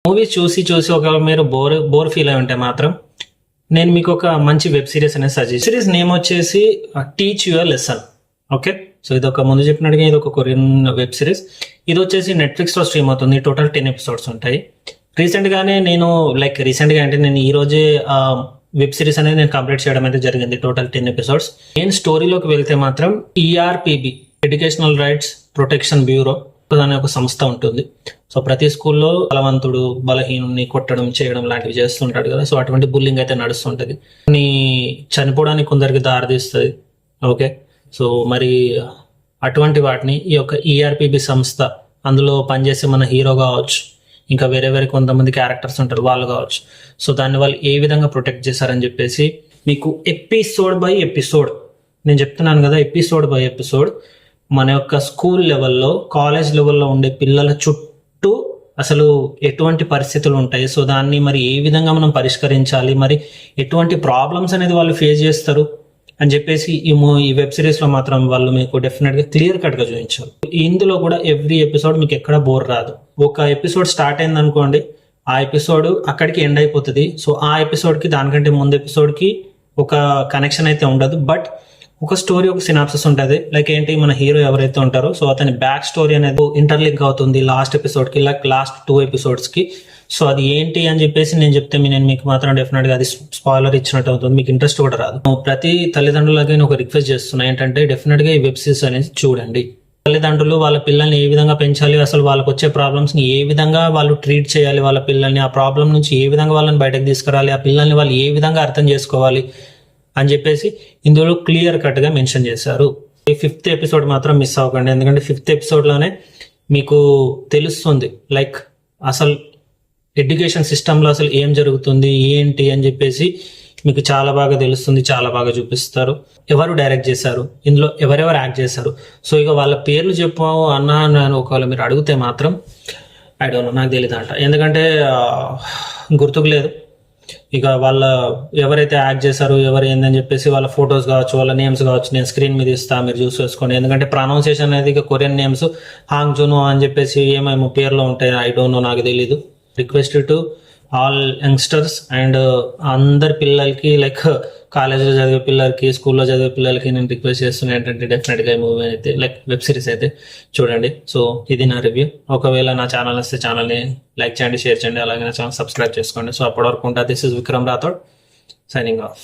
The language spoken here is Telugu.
మూవీస్ చూసి చూసి ఒకవేళ మీరు బోర్ ఫీల్ అయి ఉంటే మాత్రం నేను మీకు ఒక మంచి వెబ్ సిరీస్ అనేది సజెస్ట్. సిరీస్ నేమ్ వచ్చేసి teach your lesson. Okay, so ఇది ఒక ముందు చెప్పినట్టుగా ఇది ఒక కొరియన్ వెబ్ సిరీస్. ఇది వచ్చేసి నెట్ఫ్లిక్స్లో స్ట్రీమ్ అవుతుంది. టోటల్ 10 ఎపిసోడ్స్ ఉంటాయి. రీసెంట్గానే నేను రీసెంట్గా అంటే నేను ఈ రోజే వెబ్ సిరీస్ అనేది నేను కంప్లీట్ చేయడం అయితే జరిగింది. Total 10 episodes. నేను స్టోరీలోకి వెళ్తే మాత్రం ERPB educational rights protection bureau అనే ఒక సంస్థ ఉంటుంది. సో ప్రతి స్కూల్లో బలవంతుడు బలహీనుని కొట్టడం చేయడం లాంటివి చేస్తుంటాడు కదా. సో అటువంటి బుల్లింగ్ అయితే నడుస్తుంటది. చనిపోవడానికి కొందరికి దారితీస్తుంది. ఓకే, సో మరి అటువంటి వాటిని ఈ యొక్క ERPB సంస్థ, అందులో పనిచేసే మన హీరో కావచ్చు, ఇంకా వేరే కొంతమంది క్యారెక్టర్స్ ఉంటారు వాళ్ళు కావచ్చు, సో దాన్ని వాళ్ళు ఏ విధంగా ప్రొటెక్ట్ చేశారని చెప్పేసి మీకు ఎపిసోడ్ బై ఎపిసోడ్ నేను చెప్తున్నాను కదా. ఎపిసోడ్ బై ఎపిసోడ్ మన యొక్క స్కూల్ లెవెల్లో, కాలేజ్ లెవెల్లో ఉండే పిల్లల చుట్టూ అసలు ఎటువంటి పరిస్థితులు ఉంటాయి, సో దాన్ని మరి ఏ విధంగా మనం పరిష్కరించాలి, మరి ఎటువంటి ప్రాబ్లమ్స్ అనేది వాళ్ళు ఫేస్ చేస్తారు అని చెప్పేసి ఈ వెబ్ సిరీస్ లో మాత్రం వాళ్ళు మీకు డెఫినెట్ గా క్లియర్ కట్ గా చూపించారు. ఇందులో కూడా ఎవ్రీ ఎపిసోడ్ మీకు ఎక్కడ బోర్ రాదు. ఒక ఎపిసోడ్ స్టార్ట్ అయింది అనుకోండి, ఆ ఎపిసోడ్ అక్కడికి ఎండ్ అయిపోతుంది. సో ఆ ఎపిసోడ్ కి దానికంటే ముందు ఎపిసోడ్ కి ఒక కనెక్షన్ అయితే ఉండదు, బట్ ఒక స్టోరీ, ఒక సినాప్సిస్ ఉంటుంది. లైక్ ఏంటి, మన హీరో ఎవరైతే ఉంటారో సో అతని బ్యాక్ స్టోరీ అనేది ఇంటర్లింక్ అవుతుంది లాస్ట్ ఎపిసోడ్ కి, లైక్ లాస్ట్ 2 ఎపిసోడ్స్ కి. సో అది ఏంటి అని చెప్పేసి నేను చెప్తే నేను మీకు మాత్రం డెఫినెట్ గా అది స్పాయిలర్ ఇచ్చినట్టు అవుతుంది, మీకు ఇంట్రెస్ట్ కూడా రాదు. ప్రతి తల్లిదండ్రులకి నేను ఒక రిక్వెస్ట్ చేస్తున్నా ఏంటంటే డెఫినెట్ గా ఈ వెబ్ సిరీస్ అనేది చూడండి. తల్లిదండ్రులు వాళ్ళ పిల్లల్ని ఏ విధంగా పెంచాలి, అసలు వాళ్ళకి వచ్చే ప్రాబ్లమ్స్ ని ఏ విధంగా వాళ్ళు ట్రీట్ చేయాలి, వాళ్ళ పిల్లల్ని ఆ ప్రాబ్లం నుంచి ఏ విధంగా వాళ్ళని బయటకు తీసుకురావాలి, ఆ పిల్లల్ని వాళ్ళు ఏ విధంగా అర్థం చేసుకోవాలి అని చెప్పేసి ఇందులో క్లియర్ కట్ గా మెన్షన్ చేశారు. ఈ 5th ఎపిసోడ్ మాత్రం మిస్ అవ్వకండి, ఎందుకంటే 5th ఎపిసోడ్ లోనే మీకు తెలుస్తుంది లైక్ అసలు ఎడ్యుకేషన్ సిస్టంలో అసలు ఏం జరుగుతుంది ఏంటి అని చెప్పేసి మీకు చాలా బాగా తెలుస్తుంది, చాలా బాగా చూపిస్తారు. ఎవరు డైరెక్ట్ చేశారు, ఇందులో ఎవరెవరు యాక్ట్ చేశారు, సో ఇక వాళ్ళ పేర్లు చెప్పు అన్న ఒకవేళ మీరు అడిగితే మాత్రం ఐ డోంట్ నో, నాకు తెలియదు అంట, ఎందుకంటే గుర్తుకు లేదు. ఇక వాళ్ళ ఎవరైతే యాక్ట్ చేశారు ఎవరు ఏందని చెప్పేసి వాళ్ళ ఫొటోస్ కావచ్చు, వాళ్ళ నేమ్స్ కావచ్చు నేను స్క్రీన్ మీద ఇస్తా, మీరు చూసి వేసుకోండి. ఎందుకంటే ప్రొనౌన్సియేషన్ అనేది ఇక కొరియన్ నేమ్స్ హాంగ్ జునో అని చెప్పేసి ఏమేమో పేర్లు ఉంటాయి, ఐ డోంట్ నో, నాకు తెలీదు. Request to all youngsters and అందరి పిల్లలకి, లైక్ కాలేజీలో చదివే పిల్లలకి, స్కూల్లో చదివే పిల్లలకి నేను రిక్వెస్ట్ చేస్తున్నా ఏంటంటే డెఫినెట్గా ఈ మూవీ అయితే లైక్ వెబ్ సిరీస్ అయితే చూడండి. సో ఇది నా రివ్యూ. ఒకవేళ నా ఛానల్ వస్తే ఛానల్ని లైక్ చేయండి, షేర్ చేయండి, అలాగే నా ఛానల్ సబ్స్క్రైబ్ చేసుకోండి. సో అప్పటి వరకు ఉంటా. This is Vikram Rathod signing off.